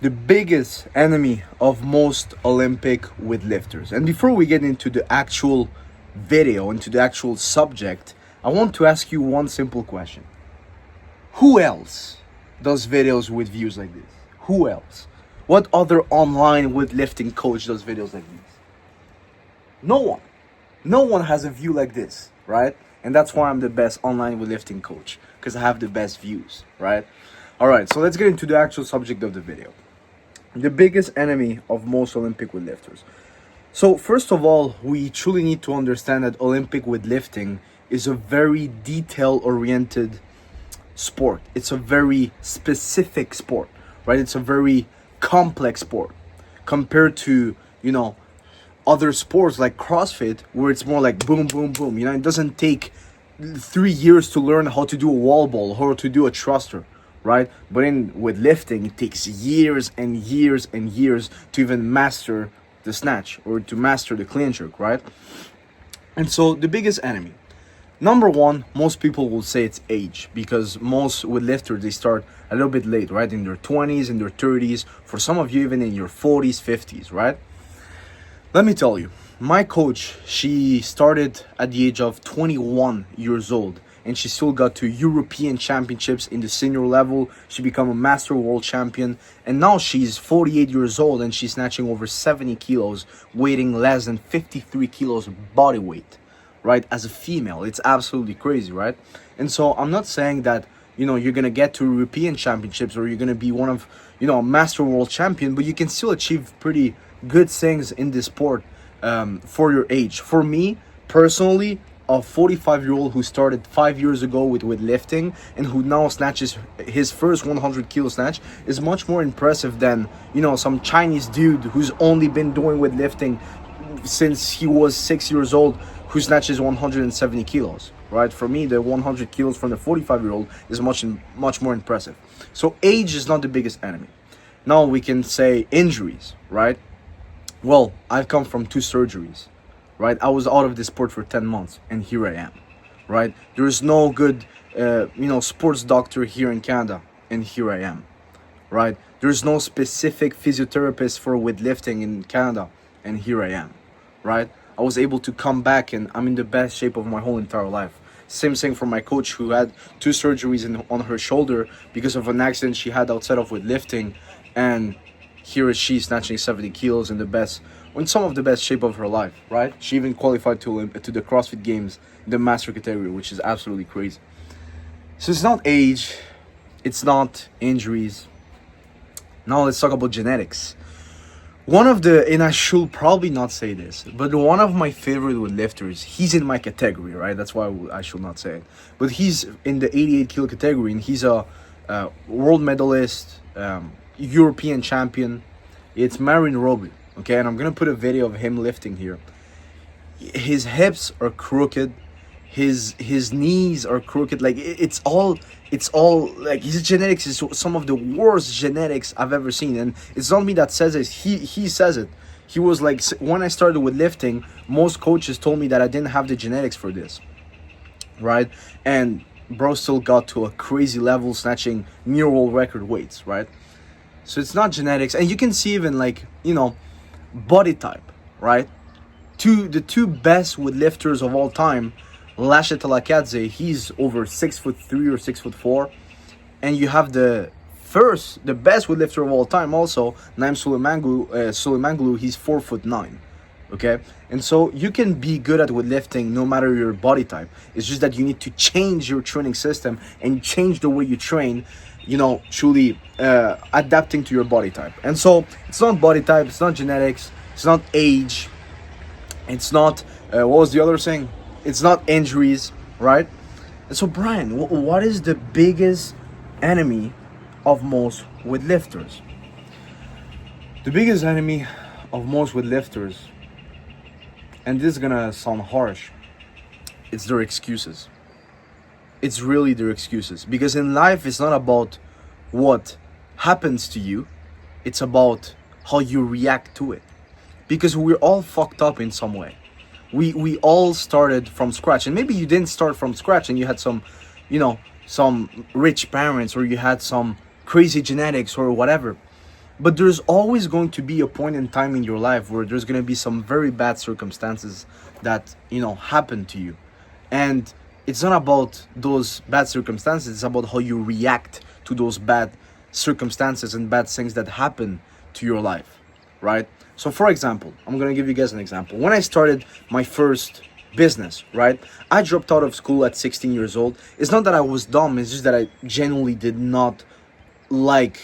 the biggest enemy of most Olympic weightlifters. And before we get into the actual video, into the actual subject, I want to ask you one simple question. Who else does videos with views like this? Who else? What other online weightlifting coach does videos like these? No one. No one has a view like this, right? And that's why I'm the best online weightlifting coach, because I have the best views, right? All right, so let's get into the actual subject of the video. The biggest enemy of most Olympic weightlifters. So first of all, we truly need to understand that Olympic weightlifting is a very detail-oriented sport. It's a very specific sport, right? It's a very complex sport compared to, other sports like CrossFit, where it's more like boom, boom, boom. It doesn't take 3 years to learn how to do a wall ball, how to do a thruster, right? But in weightlifting, it takes years and years and years to even master the snatch or to master the clean jerk, right? And so the biggest enemy, number one, most people will say it's age, because most weightlifters, they start a little bit late, right? In their 20s, in their 30s, for some of you even in your 40s, 50s, right? Let me tell you, my coach, she started at the age of 21 years old, and she still got to European championships in the senior level. She became a master world champion, and now she's 48 years old and she's snatching over 70 kilos, weighing less than 53 kilos body weight, right? As a female, it's absolutely crazy, right? And so I'm not saying that, you're going to get to European championships or you're going to be one of, a master world champion, but you can still achieve pretty good things in this sport for your age. For me, personally, a 45-year-old who started 5 years ago with weightlifting and who now snatches his first 100 kilo snatch is much more impressive than, some Chinese dude who's only been doing weightlifting since he was 6 years old, who snatches 170 kilos, right? For me, the 100 kilos from the 45-year-old is much more impressive. So age is not the biggest enemy. Now we can say injuries, right? Well, I've come from 2 surgeries, right? I was out of the sport for 10 months, and here I am, right? There is no good, sports doctor here in Canada, and here I am, right? There's no specific physiotherapist for weightlifting in Canada, and here I am, right? I was able to come back, and I'm in the best shape of my whole entire life. Same thing for my coach, who had 2 surgeries on her shoulder because of an accident she had outside of weightlifting, and here is she snatching 70 kilos in some of the best shape of her life, right? She even qualified to the CrossFit Games in the master category, which is absolutely crazy. So it's not age, it's not injuries. Now let's talk about genetics. And I should probably not say this, but one of my favorite weightlifters, he's in my category, right? That's why I should not say it. But he's in the 88 kilo category, and he's a world medalist, European champion. It's Marin Roby, okay? And I'm gonna put a video of him lifting here. His hips are crooked, his knees are crooked. Like it's all like his genetics is some of the worst genetics I've ever seen. And it's not me that says it, he says it. He was like, when I started with lifting, most coaches told me that I didn't have the genetics for this, right? And bro still got to a crazy level, snatching near world record weights, right? So it's not genetics. And you can see even body type, right? The two best weightlifters of all time, Lashe Talakadze, he's over 6'3" or 6'4", and you have the best weightlifter of all time also, Naim Suleimanglu, he's 4'9", okay? And so you can be good at weightlifting no matter your body type. It's just that you need to change your training system and change the way you train, truly adapting to your body type. And so it's not body type, it's not genetics, it's not age, it's not what was the other thing? It's not injuries, right? And so Brian, what is the biggest enemy of most weightlifters? The biggest enemy of most weightlifters, and this is gonna sound harsh, it's their excuses. It's really their excuses. Because in life, it's not about what happens to you, it's about how you react to it. Because we're all fucked up in some way. We all started from scratch, and maybe you didn't start from scratch and you had some rich parents, or you had some crazy genetics or whatever. But there's always going to be a point in time in your life where there's going to be some very bad circumstances that, happen to you. And it's not about those bad circumstances, it's about how you react to those bad circumstances and bad things that happen to your life, right? So for example, I'm going to give you guys an example. When I started my first business, right? I dropped out of school at 16 years old. It's not that I was dumb, it's just that I genuinely did not like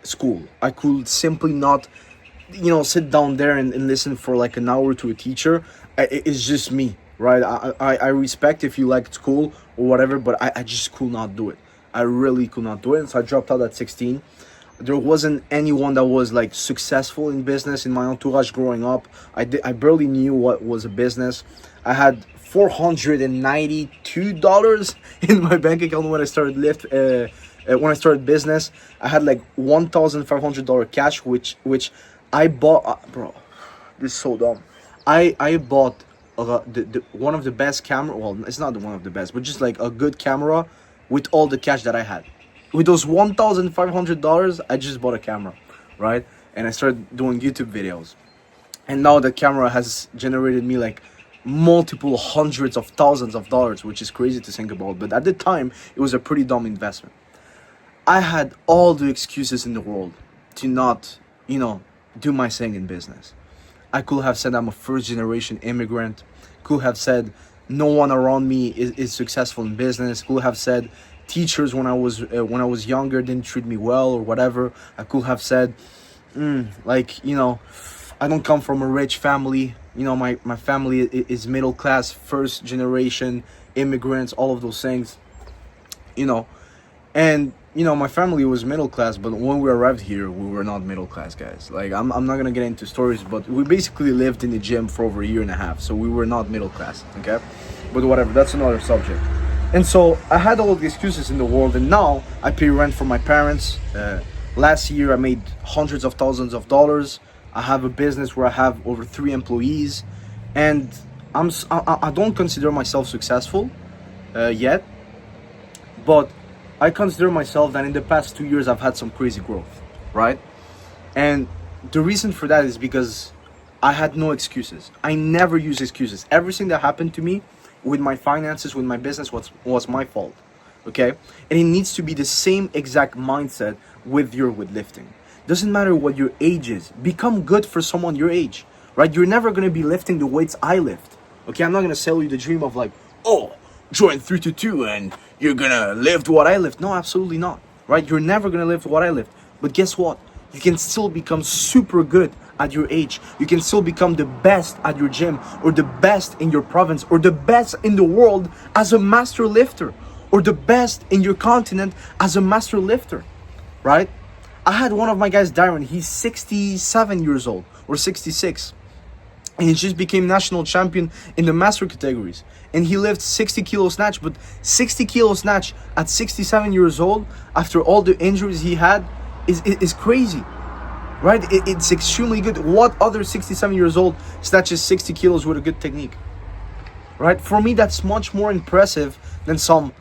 school. I could simply not, sit down there and listen for like an hour to a teacher. It's just me, right? I respect if you like school or whatever, but I just could not do it. I really could not do it. And so I dropped out at 16. There wasn't anyone that was like successful in business in my entourage growing up. I barely knew what was a business. I had $492 in my bank account when I started when I started business. I had like $1,500 cash, which I bought. Bro, this is so dumb. I bought the one of the best camera. Well, it's not one of the best, but just like a good camera with all the cash that I had. With those $1,500, I just bought a camera, right? And I started doing YouTube videos. And now the camera has generated me like multiple hundreds of thousands of dollars, which is crazy to think about. But at the time, it was a pretty dumb investment. I had all the excuses in the world to not, do my thing in business. I could have said I'm a first generation immigrant. Could have said no one around me is successful in business. Could have said teachers when I was younger didn't treat me well or whatever. I could have said, I don't come from a rich family. My family is middle class, first generation immigrants, all of those things. And my family was middle class, but when we arrived here, we were not middle class, guys. Like, I'm not gonna get into stories, but we basically lived in the gym for over a year and a half, so we were not middle class, okay? But whatever, that's another subject. And so I had all the excuses in the world, and now I pay rent for my parents. Last year I made hundreds of thousands of dollars. I have a business where I have over 3 employees, and I don't consider myself successful yet, but I consider myself that in the past 2 years I've had some crazy growth, right? And the reason for that is because I had no excuses. I never use excuses. Everything that happened to me with my finances, with my business, was my fault, okay? And it needs to be the same exact mindset with your weightlifting. Doesn't matter what your age is. Become good for someone your age, right? You're never gonna be lifting the weights I lift, okay? I'm not gonna sell you the dream of like, oh, join 322 and you're gonna lift what I lift. No, absolutely not, right? You're never gonna lift what I lift. But guess what? You can still become super good at your age. You can still become the best at your gym, or the best in your province, or the best in the world as a master lifter, or the best in your continent as a master lifter, right? I had one of my guys, Darren, he's 67 years old or 66. And he just became national champion in the master categories. And he lifts 60 kilo snatch, but 60 kilo snatch at 67 years old, after all the injuries he had, is crazy, right? It's extremely good. What other 67 years old snatches 60 kilos with a good technique, right? For me, that's much more impressive than some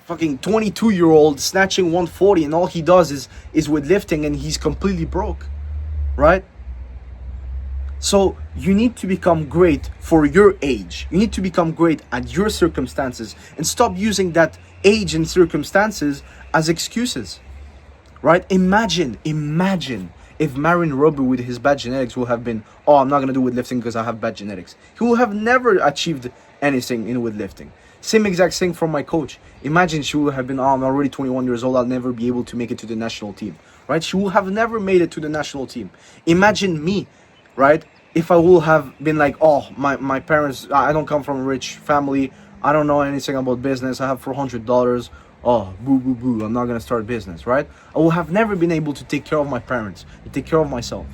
fucking 22-year-old snatching 140 and all he does is weightlifting and he's completely broke, right? So you need to become great for your age. You need to become great at your circumstances and stop using that age and circumstances as excuses, right? Imagine if Marin Robu with his bad genetics will have been, oh, I'm not going to do weightlifting because I have bad genetics. He will have never achieved anything in weightlifting. Same exact thing from my coach. Imagine she would have been, oh, I'm already 21 years old, I'll never be able to make it to the national team, right? She will have never made it to the national team. Imagine me, right? If I will have been like, oh, my parents, I don't come from a rich family, I don't know anything about business, I have $400, oh, boo, boo, boo, I'm not going to start business, right? I will have never been able to take care of my parents, to take care of myself,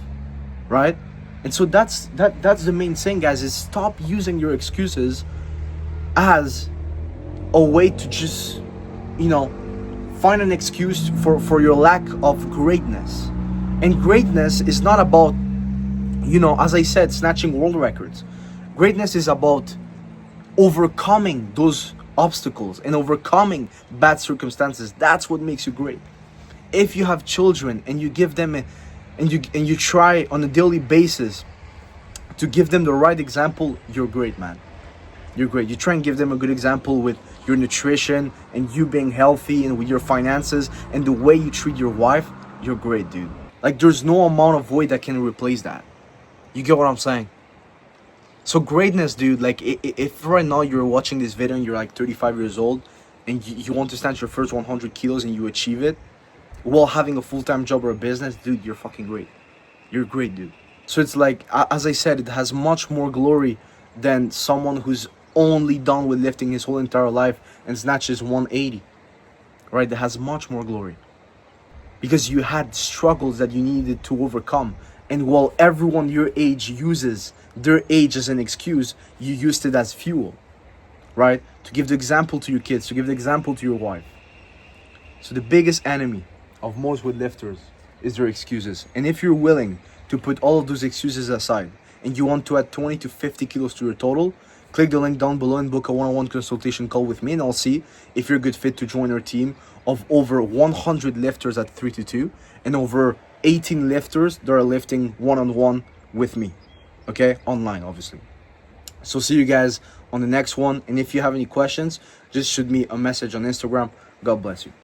right? And so that's the main thing, guys, is stop using your excuses as a way to just, find an excuse for your lack of greatness. And greatness is not about, as I said, snatching world records. Greatness is about overcoming those obstacles and overcoming bad circumstances. That's what makes you great. If you have children and you give them and you try on a daily basis to give them the right example, you're great, man. You're great. You try and give them a good example with your nutrition and you being healthy and with your finances and the way you treat your wife, you're great, dude. Like, there's no amount of weight that can replace that. You get what I'm saying? So greatness, dude, like if right now you're watching this video and you're like 35 years old and you want to stand your first 100 kilos and you achieve it while having a full-time job or a business, dude, you're fucking great. You're great, dude. So it's like, as I said, it has much more glory than someone who's only done with lifting his whole entire life and snatches 180, right? That has much more glory because you had struggles that you needed to overcome. And while everyone your age uses their age as an excuse, you used it as fuel, right? To give the example to your kids, to give the example to your wife. So the biggest enemy of most weightlifters is their excuses. And if you're willing to put all of those excuses aside and you want to add 20 to 50 kilos to your total, click the link down below and book a one-on-one consultation call with me, and I'll see if you're a good fit to join our team of over 100 lifters at 3 to 2 and over 18 lifters that are lifting one-on-one with me, okay? Online, obviously. So see you guys on the next one. And if you have any questions, just shoot me a message on Instagram. God bless you.